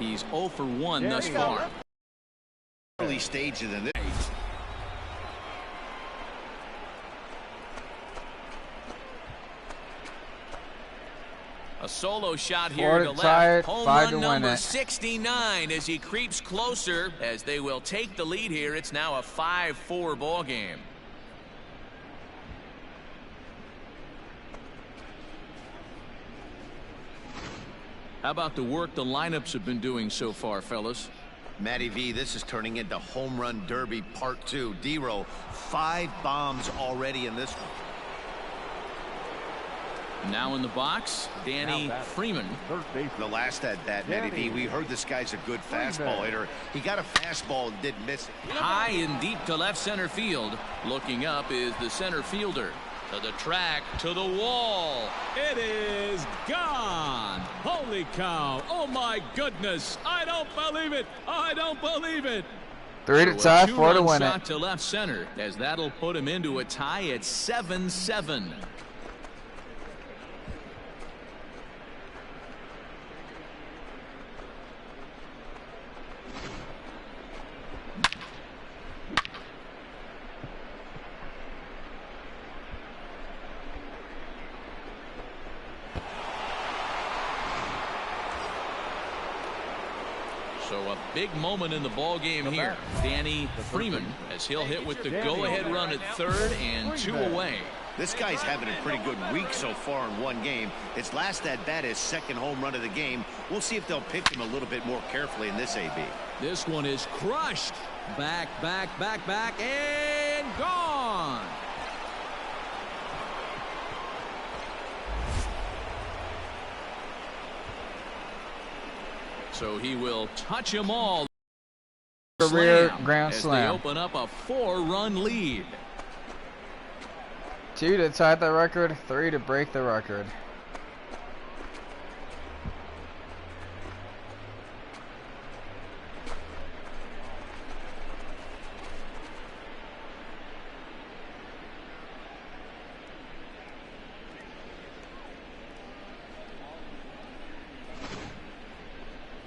He's 0 for 1 thus far. Early stages in this. A solo shot here to left. Home run number 69 as he creeps closer as they will take the lead here. It's now a 5-4 ball game. How about the work the lineups have been doing so far, fellas? Matty V, this is turning into home run derby part 2. D-Row, 5 bombs already in this one. Now in the box, Danny Freeman. The last at bat, Matty V, we heard this guy's a good fastball hitter. He got a fastball and didn't miss it. High and deep to left center field. Looking up is the center fielder. To the track, to the wall. It is gone. Holy cow. Oh, my goodness. I don't believe it. I don't believe it. 3 to tie, 4 to win shot it. To left center, as that'll put him into a tie at 7-7. So a big moment in the ball game here. Danny Freeman, as he'll hit with the go-ahead run at third and 2 away. This guy's having a pretty good week so far in one game. His last at bat is second home run of the game. We'll see if they'll pick him a little bit more carefully in this AB. This one is crushed. Back, and gone. So he will touch them all. Career grand as slam. they open up a 4-run lead. 2 to tie the record, 3 to break the record.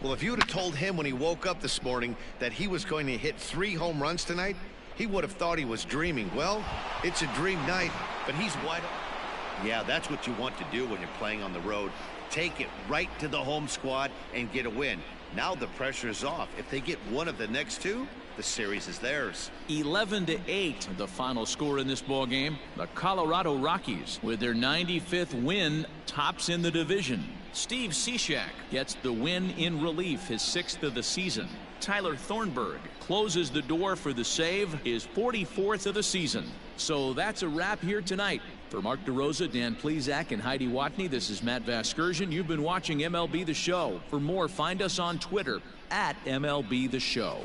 Well, if you would have told him when he woke up this morning that he was going to hit 3 home runs tonight, he would have thought he was dreaming. Well, it's a dream night, but he's wide open. Yeah, that's what you want to do when you're playing on the road. Take it right to the home squad and get a win. Now the pressure is off. If they get one of the next 2, the series is theirs. 11-8, the final score in this ball game. The Colorado Rockies, with their 95th win, tops in the division. Steve Cishek gets the win in relief, his 6th of the season. Tyler Thornburg closes the door for the save, his 44th of the season. So that's a wrap here tonight. For Mark DeRosa, Dan Plesac, and Heidi Watney, this is Matt Vasgersian. You've been watching MLB The Show. For more, find us on Twitter at MLB The Show.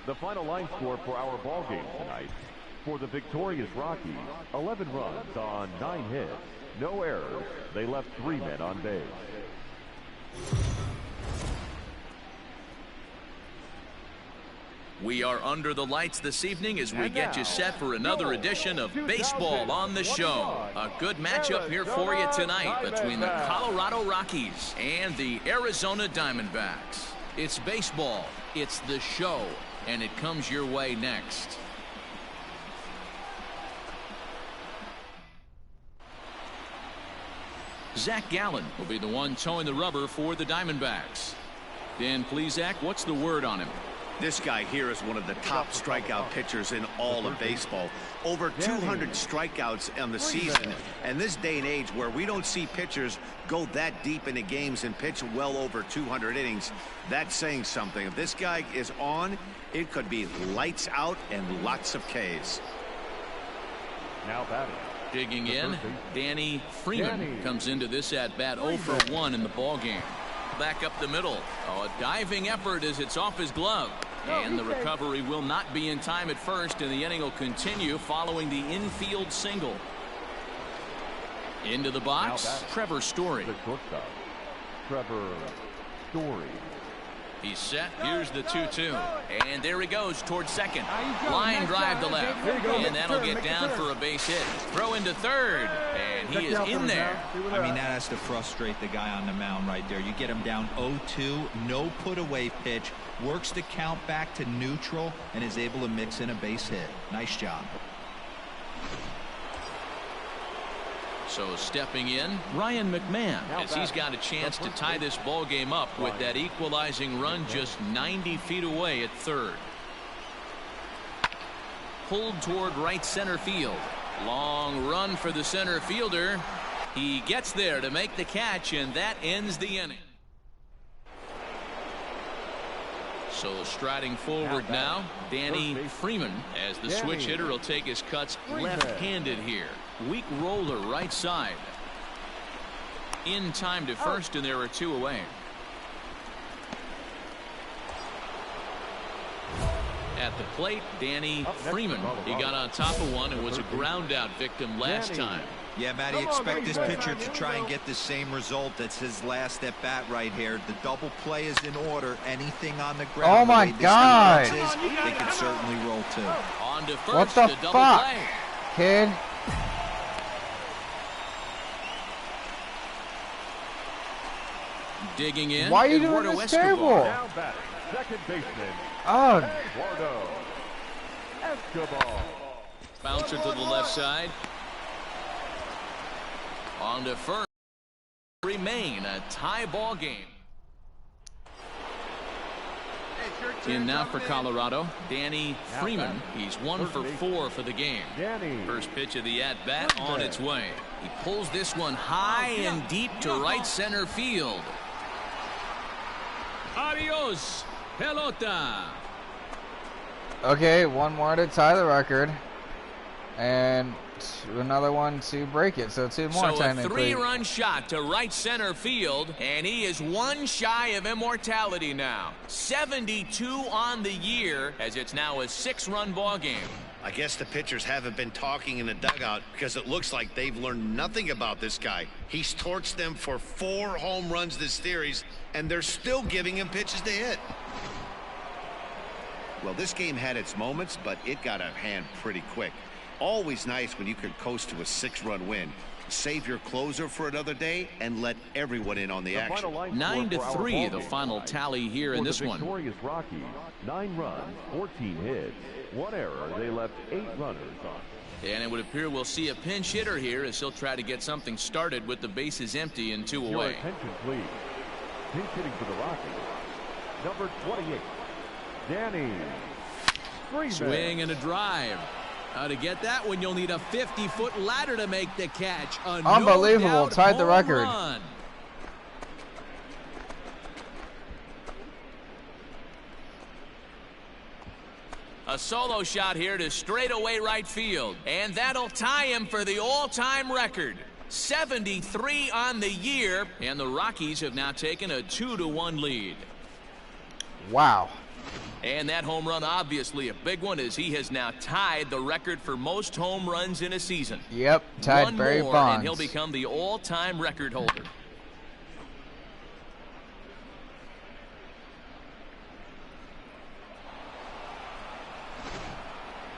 The final line score for our ball game tonight. For the victorious Rockies, 11 runs on 9 hits, no errors. They left 3 men on base. We are under the lights this evening as we get you set for another edition of Baseball on the Show. A good matchup here for you tonight between the Colorado Rockies and the Arizona Diamondbacks. It's baseball, it's the show, and it comes your way next. Zach Gallen will be the one towing the rubber for the Diamondbacks. Dan Plesac, what's the word on him? This guy here is one of the top strikeout pitchers in all of baseball. Over 200 strikeouts on the season. And this day and age where we don't see pitchers go that deep into games and pitch well over 200 innings, that's saying something. If this guy is on, it could be lights out and lots of Ks. Now batting. Digging in, Danny Freeman comes into this at-bat 0 for 1 in the ballgame. Back up the middle. Oh, a diving effort as it's off his glove. And the recovery will not be in time at first, and the inning will continue following the infield single. Into the box, Trevor Story. The shortstop, Trevor Story. He's set. Here's the 2-2. And there he goes towards second. Line drive to left. And that'll get down for a base hit. Throw into third. And he is in there. I mean, that has to frustrate the guy on the mound right there. You get him down 0-2, no put away pitch, works the count back to neutral, and is able to mix in a base hit. Nice job. So stepping in, Ryan McMahon, as he's got a chance to tie this ball game up with that equalizing run just 90 feet away at third. Pulled toward right center field. Long run for the center fielder. He gets there to make the catch, and that ends the inning. So striding forward now, Danny Freeman, as the switch hitter will take his cuts left-handed here. Weak roller right side. In time to first, and there are 2 away. At the plate, Danny Freeman. He got on top of one and was a ground out victim last time. Yeah, Matty, expect this pitcher to try and get the same result. That's his last at bat right here. The double play is in order. Anything on the ground. Oh my God! They could certainly roll too. On to first. What the fuck, kid? Digging in. Why are you doing this table? Now batting, second baseman. Oh. Eduardo Escobar. Bouncer to the left side. On to first. Remain a tie ball game. In now for Colorado, Danny Freeman. He's 1 for 4 for the game. First pitch of the at-bat on its way. He pulls this one high and deep to right center field. Adios, pelota. Okay, 1 more to tie the record, and another one to break it. So 2 more technically. So a 3-run shot to right center field, and he is 1 shy of immortality now. 72 on the year, as it's now a 6-run ball game. I guess the pitchers haven't been talking in the dugout because it looks like they've learned nothing about this guy. He's torched them for 4 home runs this series, and they're still giving him pitches to hit. Well, this game had its moments, but it got out of hand pretty quick. Always nice when you can coast to a 6-run win. Save your closer for another day and let everyone in on the action. 9-3, the final tally here in this one. Victorious Rockies, 9 runs, 14 hits, 1 error. They left 8 runners on. And it would appear we'll see a pinch hitter here as he'll try to get something started with the bases empty and 2 away. Your attention, please. Pinch hitting for the Rockies, number 28, Danny Freeman. Swing and a drive. To get that one, you'll need a 50-foot ladder to make the catch. Unbelievable. Tied the record. Run. A solo shot here to straightaway right field. And that'll tie him for the all-time record. 73 on the year. And the Rockies have now taken a 2-1 lead. Wow. And that home run, obviously a big one, as he has now tied the record for most home runs in a season. Yep, tied Barry Bonds. And he'll become the all-time record holder.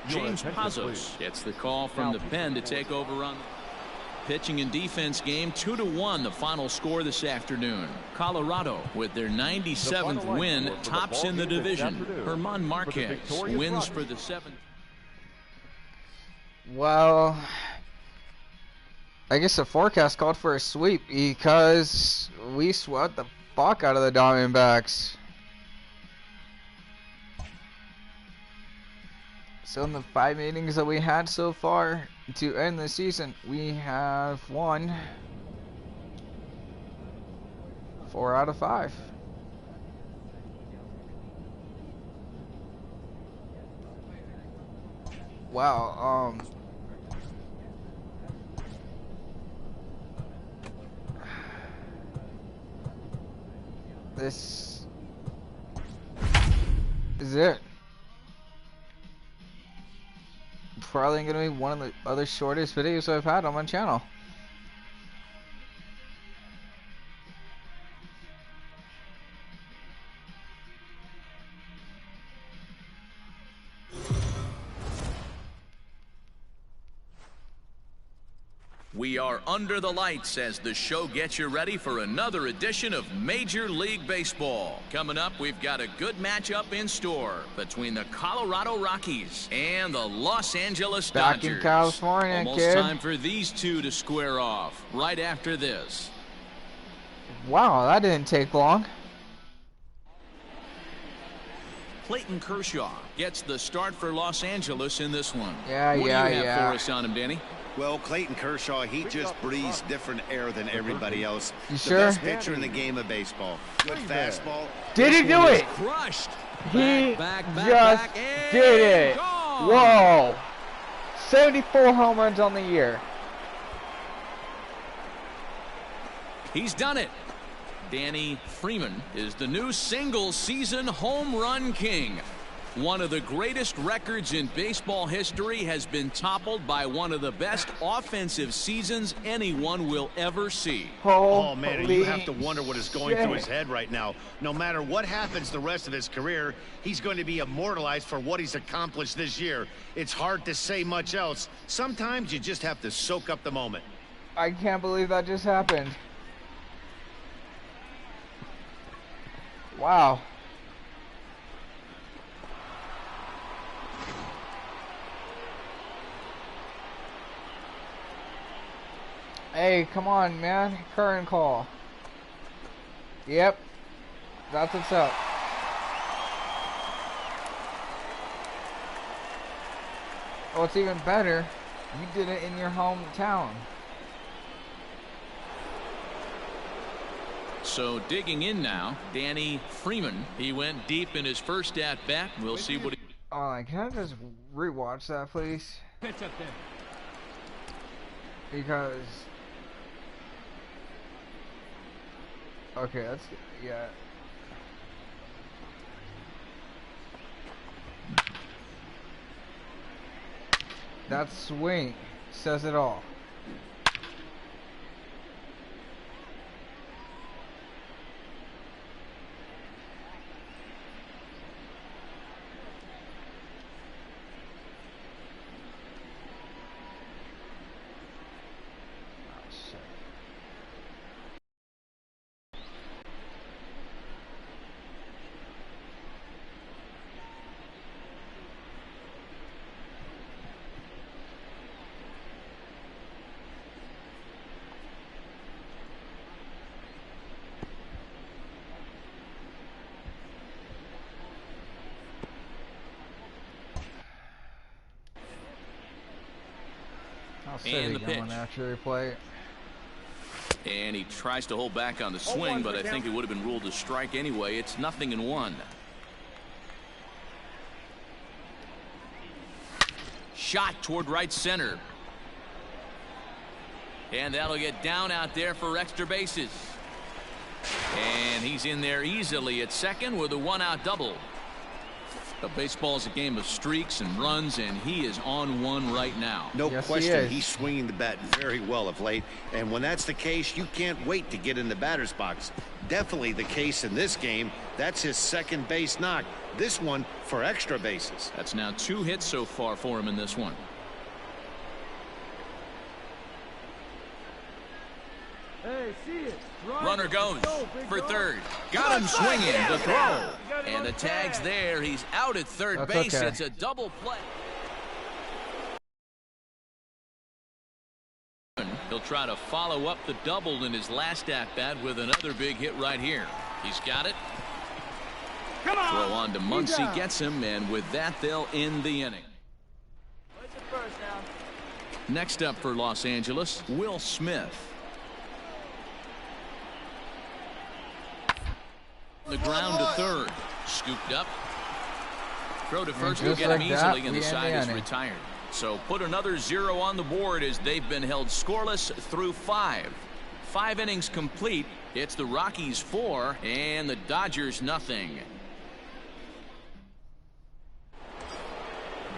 James Pazos gets the call from the pen to take over on pitching and defense game. 2-1 the final score this afternoon. Colorado with their 97th win tops in the division. German Marquez wins for the 7th. Well, I guess the forecast called for a sweep because we swept the fuck out of the Diamondbacks. So in the 5 meetings that we had so far to end the season, we have won 4 out of 5. Wow, this is it. Probably going to be one of the other shortest videos I've had on my channel. We are under the lights as the show gets you ready for another edition of Major League Baseball. Coming up, we've got a good matchup in store between the Colorado Rockies and the Los Angeles Dodgers. Back in California, Almost kid. time for these two to square off right after this. Wow, that didn't take long. Clayton Kershaw gets the start for Los Angeles in this one. Yeah, what yeah, do you have yeah. for us on him, Danny? Well, Clayton Kershaw, he just breathes different air than everybody else. You the sure? best pitcher in the game of baseball. Good fastball. Did he do it? Crushed. He Back, just and did it. gone. Whoa. 74 home runs on the year. He's done it. Danny Freeman is the new single-season home run king. One of the greatest records in baseball history has been toppled by one of the best offensive seasons anyone will ever see. Oh, man, and you have to Holy wonder what is going shit. through his head right now. No matter what happens the rest of his career, he's going to be immortalized for what he's accomplished this year. It's hard to say much else. Sometimes you just have to soak up the moment. I can't believe that just happened. Wow. Hey, come on, man. Current call. Yep. That's what's up. Oh, it's even better. You did it in your hometown. So digging in now, Danny Freeman. He went deep in his first at-bat. We'll see what he... Oh, can I just rewatch that, please? Pitch up there. Because... Okay, that's... Yeah. That swing says it all. And the pitch. Going after the plate. And he tries to hold back on the swing, but I think it would have been ruled a strike anyway. It's 0-1. Shot toward right center. And that'll get down out there for extra bases. And he's in there easily at second with a one-out double. But baseball is a game of streaks and runs, and he is on one right now. No Yes, he question, is. he's swinging the bat very well of late. And when that's the case, you can't wait to get in the batter's box. Definitely the case in this game. That's his second base knock. This one for extra bases. That's now 2 hits so far for him in this one. Hey, see it. Runner goes for third. Got him swinging the throw. And the tag's there. He's out at third That's base. okay. It's a double play. He'll try to follow up the double in his last at-bat with another big hit right here. He's got it. Throw on to Muncy, gets him, and with that, they'll end the inning. Next up for Los Angeles, Will Smith. The ground to third. Scooped up. Throw to first will just get like him that, easily, and we the end side the is inning. retired. So put another 0 on the board as they've been held scoreless through 5. 5 innings complete. It's the Rockies 4 and the Dodgers nothing.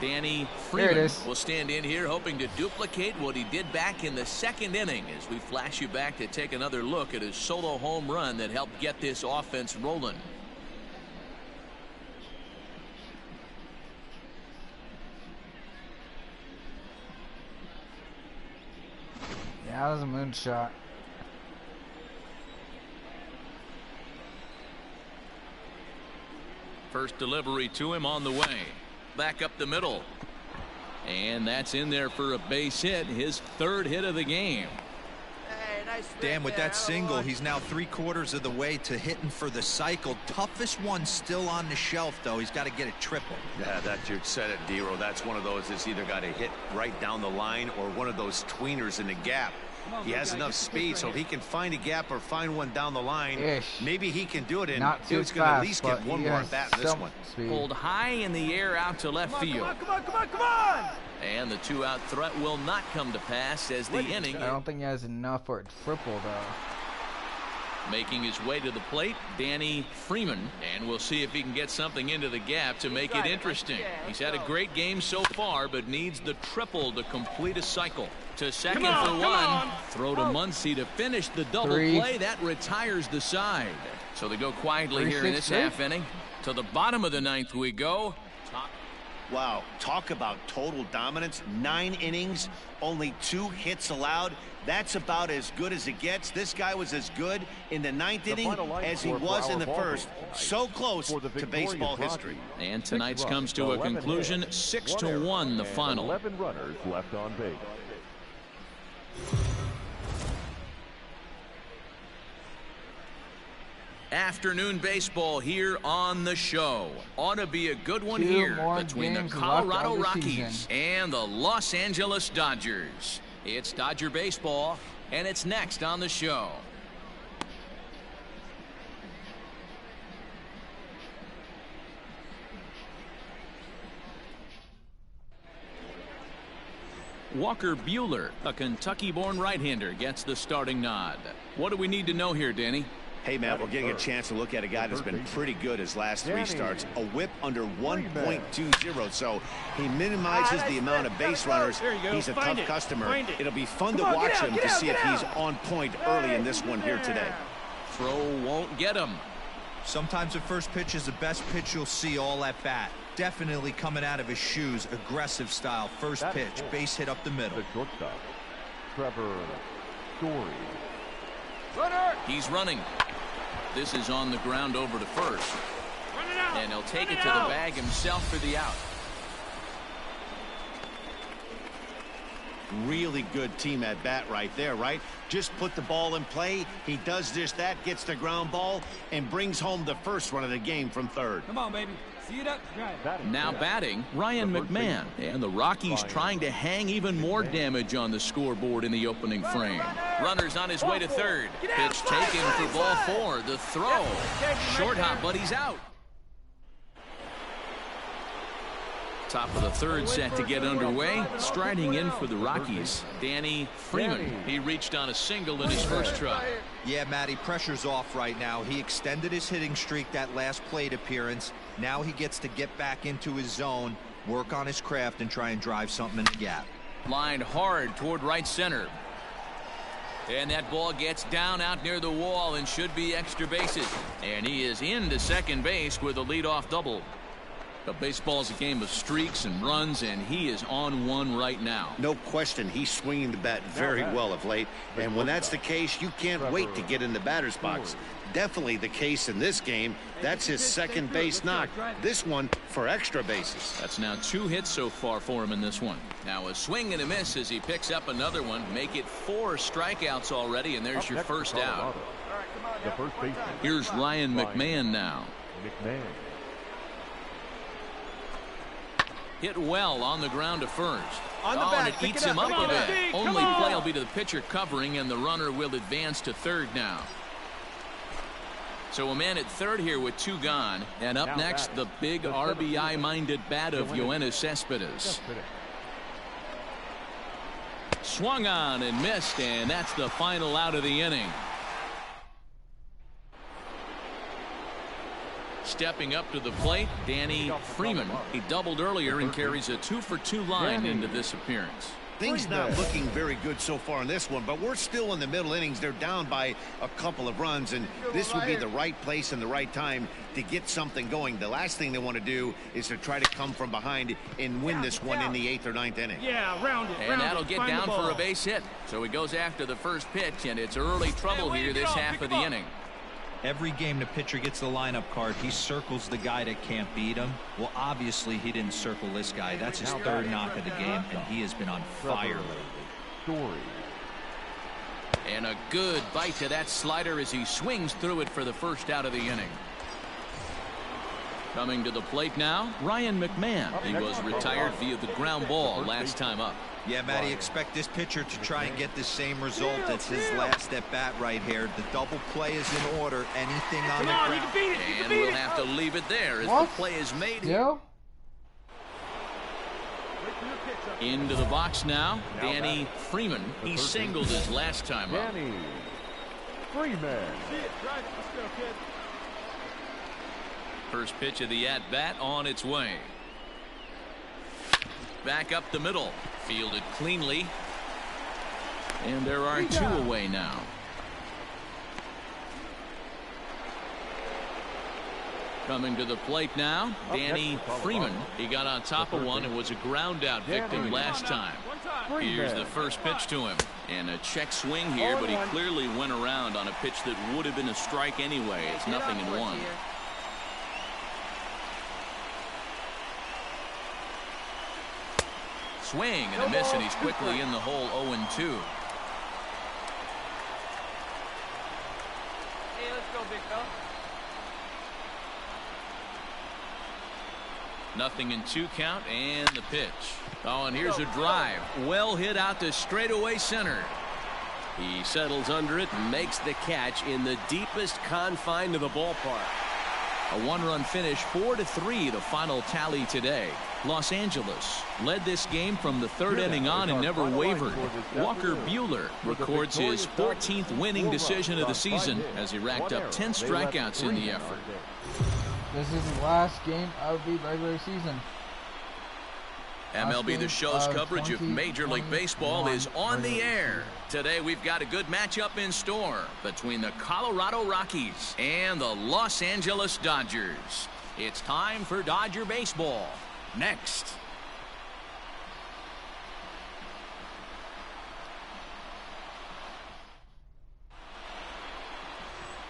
Danny Freeman is. will stand in here hoping to duplicate what he did back in the second inning as we flash you back to take another look at his solo home run that helped get this offense rolling. Yeah, That was a moonshot. First delivery to him on the way. Back up the middle. And that's in there for a base hit. His third hit of the game. Dan, with that single, he's now 3/4 of the way to hitting for the cycle. Toughest one still on the shelf, though. He's got to get a triple. Yeah, that you said it, D-Row. That's one of those that's either got to hit right down the line or one of those tweeners in the gap. He has enough speed, so if he can find a gap or find one down the line, maybe he can do it. And Not too he's going to at least fast, get one more at bat in this one. Pulled high in the air out to left field. Come on! And the two-out threat will not come to pass as the inning. I don't think he has enough for a triple, though. Making his way to the plate, Danny Freeman, and we'll see if he can get something into the gap to make it interesting. He's had a great game so far, but needs the triple to complete a cycle. To second for one. Throw to Muncy to finish the double play. That retires the side. So they go quietly here in this half inning. To the bottom of the ninth we go. Wow, talk about total dominance. 9 innings, only 2 hits allowed. That's about as good as it gets. This guy was as good in the 9th inning as he was in the first. So close to baseball history. And tonight's comes to a conclusion. 6-1 the final. 11 runners left on base. Afternoon baseball here on the show. Ought to be a good one here between the Colorado Rockies and the Los Angeles Dodgers. It's Dodger baseball, and it's next on the show. Walker Buehler, a Kentucky-born right-hander, gets the starting nod. What do we need to know here, Danny? Hey, Matt, we're getting a chance to look at a guy that's been pretty good his last 3 starts. A whip under 1.20, so he minimizes the amount of base runners. He's a tough customer. It'll be fun to watch him to see if he's on point early in this one here today. Throw won't get him. Sometimes the first pitch is the best pitch you'll see all at bat. Definitely coming out of his shoes. Aggressive style. First pitch. Base hit up the middle. The shortstop, Trevor Story. He's running. This is on the ground over to first. And he'll take it to the bag himself for the out. Really good team at bat right there, right? Just put the ball in play. He does just that, gets the ground ball, and brings home the first run of the game from third. Come on, baby. See it up. Now batting, Ryan McMahon. And the Rockies trying to hang even more damage on the scoreboard in the opening frame. Runner's on his way to third. Pitch taken for ball 4. The throw. Short hop, but he's out. Top of the third set to get underway. Striding in for the Rockies, Danny Freeman. He reached on a single in his first try. Yeah, Matty, pressure's off right now. He extended his hitting streak that last plate appearance. Now he gets to get back into his zone, work on his craft, and try and drive something in the gap. Lined hard toward right center. And that ball gets down out near the wall and should be extra bases. And he is into second base with a leadoff double. But baseball's a game of streaks and runs, and he is on one right now. No question, he's swinging the bat very well of late. And when that's the case, you can't wait to get in the batter's box. Definitely the case in this game. That's his second base knock. This one for extra bases. That's now 2 hits so far for him in this one. Now a swing and a miss as he picks up another one. Make it 4 strikeouts already, and there's your first out. The first baseman. Here's Ryan McMahon now. McMahon. Hit well on the ground to first. On the and back, it eats him up a bit. Come Only on. play will be to the pitcher covering, and the runner will advance to third now. So a man at third here with 2 gone. And up next, the big RBI-minded bat of Yoenis Cespedes. Swung on and missed, and that's the final out of the inning. Stepping up to the plate, Danny Freeman. He doubled earlier and carries a 2-for-2 line into this appearance. Things not looking very good so far in this one, but we're still in the middle innings. They're down by a couple of runs, and this would be the right place and the right time to get something going. The last thing they want to do is to try to come from behind and win this one in the 8th or 9th inning. Yeah, round it. And that'll get down for a base hit. So he goes after the first pitch, and it's early trouble here this half of the inning. Every game the pitcher gets the lineup card, he circles the guy that can't beat him. Well, obviously he didn't circle this guy. That's his 3rd knock of the game, and he has been on fire lately. And a good bite to that slider as he swings through it for the first out of the inning. Coming to the plate now, Ryan McMahon. He was retired via the ground ball last time up. Yeah, Matty, expect this pitcher to try and get the same result. It's his last at bat right here. The double play is in order. Anything on the ground. And we'll have to leave it there as the play is made. Yeah. Into the box now, Danny Freeman. He singled his last time up. Danny Freeman. First pitch of the at-bat on its way. Back up the middle. Fielded cleanly. And there are 2 away now. Coming to the plate now, Danny Freeman. He got on top of one and was a ground out victim last time. Here's the first pitch to him. And a check swing here, but he clearly went around on a pitch that would have been a strike anyway. It's 0-1. Swing and a miss, and he's quickly in the hole. 0-2. Hey, let's go, big fella. Nothing in 2 count, and the pitch. Oh, and here's a drive. Well hit out to straightaway center. He settles under it and makes the catch in the deepest confine of the ballpark. A 1-run finish, 4-3, the final tally today. Los Angeles led this game from the 3rd inning on and never wavered. Walker Buehler records his 14th winning decision of the season as he racked up 10 strikeouts in the effort. This is the last game of the regular season. MLB The Show's coverage of Major League Baseball is on the air. Today we've got a good matchup in store between the Colorado Rockies and the Los Angeles Dodgers. It's time for Dodger Baseball. Next.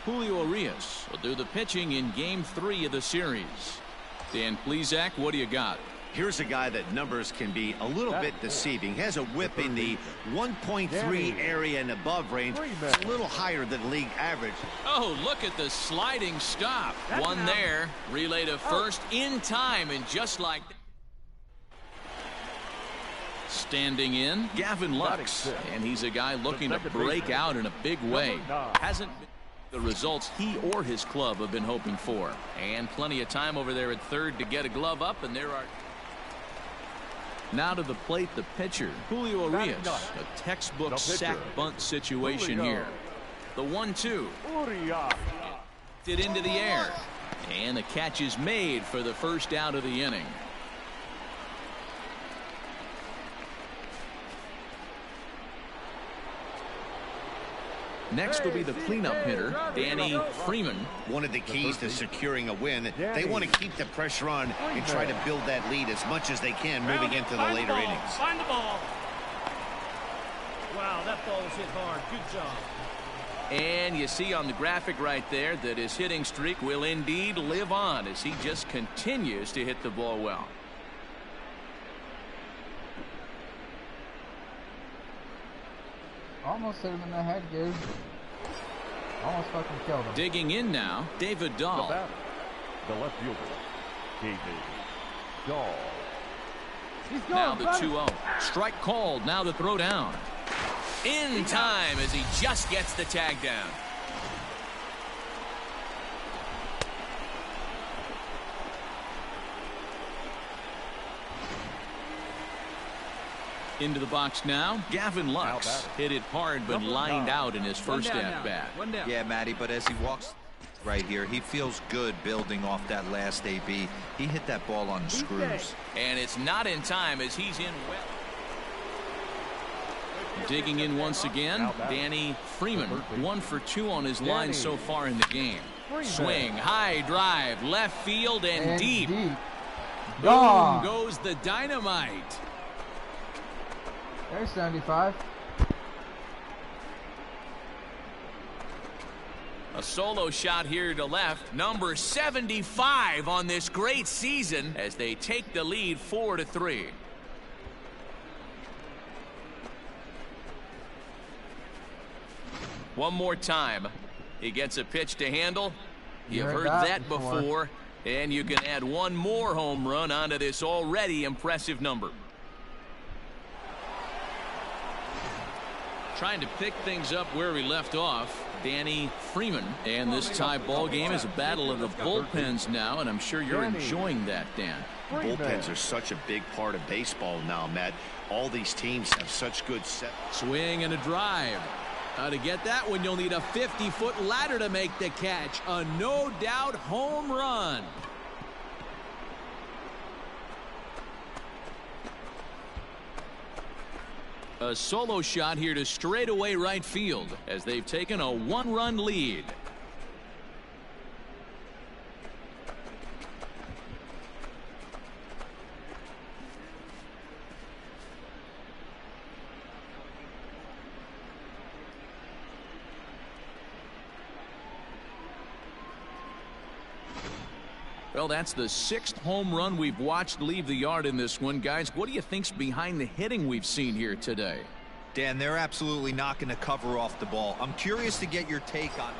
Julio Urias will do the pitching in Game 3 of the series. Dan Plesac, what do you got? Here's a guy that numbers can be a little bit deceiving. Has a whip in the 1.3 area and above range. It's a little higher than league average. Oh, look at the sliding stop. One there. Relay to first in time, and just like that. Standing in, Gavin Lux. And he's a guy looking to break out in a big way. Hasn't been the results he or his club have been hoping for. And plenty of time over there at third to get a glove up, and there are... Now to the plate, the pitcher, Julio Urias. A textbook sack bunt situation here. The 1-2. It into the air. And the catch is made for the first out of the inning. Next will be the cleanup hitter, Danny Freeman. One of the keys to securing a win, they want to keep the pressure on and try to build that lead as much as they can moving into the later innings. Find the ball. Wow, that ball was hit hard. Good job. And you see on the graphic right there that his hitting streak will indeed live on as he just continues to hit the ball well. Almost hit him in the head, dude. Almost fucking killed him. Digging in now, David Dahl. The left fielder, David Dahl. Now the 2-0. Strike called. Now the throw down. In time as he just gets the tag down. Into the box now, Gavin Lux. Hit it hard but lined out in his first at-bat. Yeah, Matty, but as he walks right here, he feels good building off that last AB. He hit that ball on the screws. And it's not in time as he's in well. Digging in once again, Danny Freeman. 1 for 2 on his line so far in the game. Swing, high drive, left field, and deep. Boom goes the dynamite. There's 75. A solo shot here to left. Number 75 on this great season as they take the lead 4-3. One more time. He gets a pitch to handle. You've heard that before. And you can add one more home run onto this already impressive number. Trying to pick things up where we left off, Danny Freeman. And this tie ball game is a battle of the bullpens now, and I'm sure you're enjoying that, Dan. Bullpens are such a big part of baseball now, Matt. All these teams have such good set. Swing and a drive. To get that one, you'll need a 50-foot ladder to make the catch. A no-doubt home run. A solo shot here to straightaway right field as they've taken a 1-run lead. Well, that's the 6th home run we've watched leave the yard in this one. Guys, what do you think's behind the hitting we've seen here today? Dan, they're absolutely not going to cover off the ball. I'm curious to get your take on it.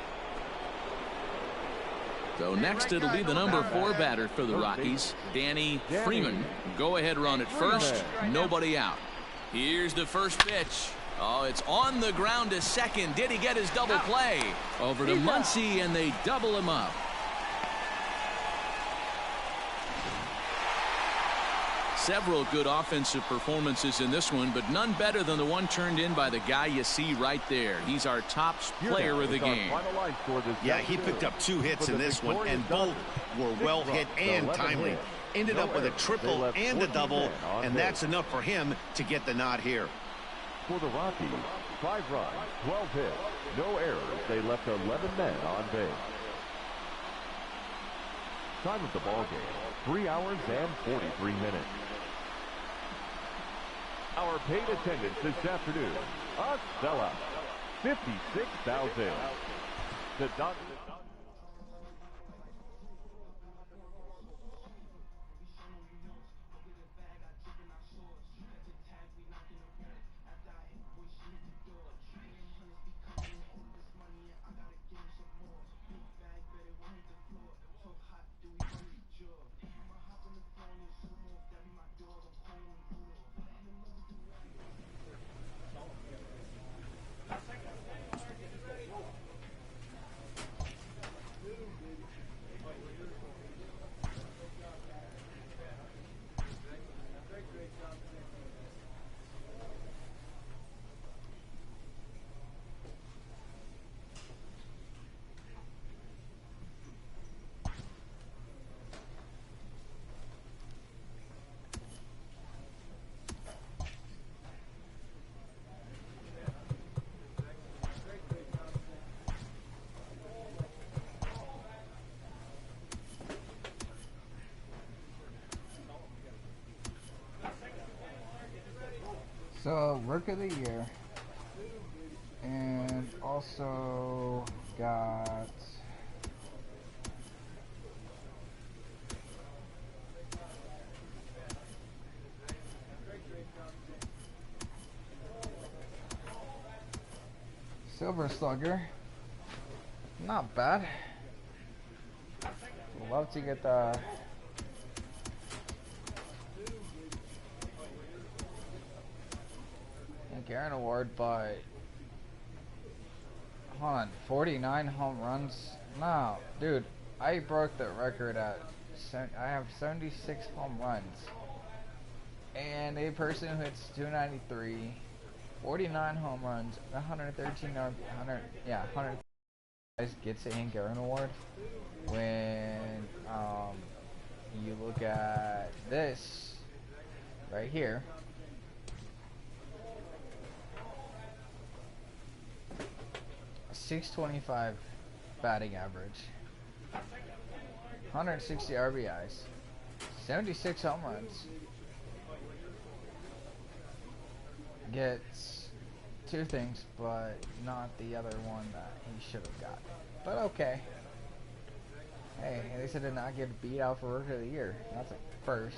So next it'll be the number 4 batter for the Rockies, Danny Freeman. Go ahead run at first, nobody out. Here's the first pitch. Oh, it's on the ground to second. Did he get his double play? Over to Muncy, and they double him up. Several good offensive performances in this one, but none better than the one turned in by the guy you see right there. He's our top player of the game. Yeah, he picked up 2 hits in this one, and both were well hit and timely. Ended up with a triple and a double, and that's enough for him to get the nod here. For the Rockies, 5 runs, 12 hits, no errors. They left 11 men on base. Time of the ball game, 3 hours and 43 minutes. Our paid attendance this afternoon, a sellout, 56,000. The Dodgers. So, work of the year, and also got Silver Slugger. Not bad. Would love to get the Garen Award, but hold on, 49 home runs. No, dude, I broke the record at I have 76 home runs, and a person who hits 293, 49 home runs, 113 100 gets a Garen Award. When you look at this right here, 625 batting average, 160 RBIs, 76 home runs. Gets 2 things, but not the other one that he should have got. But okay. Hey, at least I did not get beat out for Rookie of the Year. That's a first.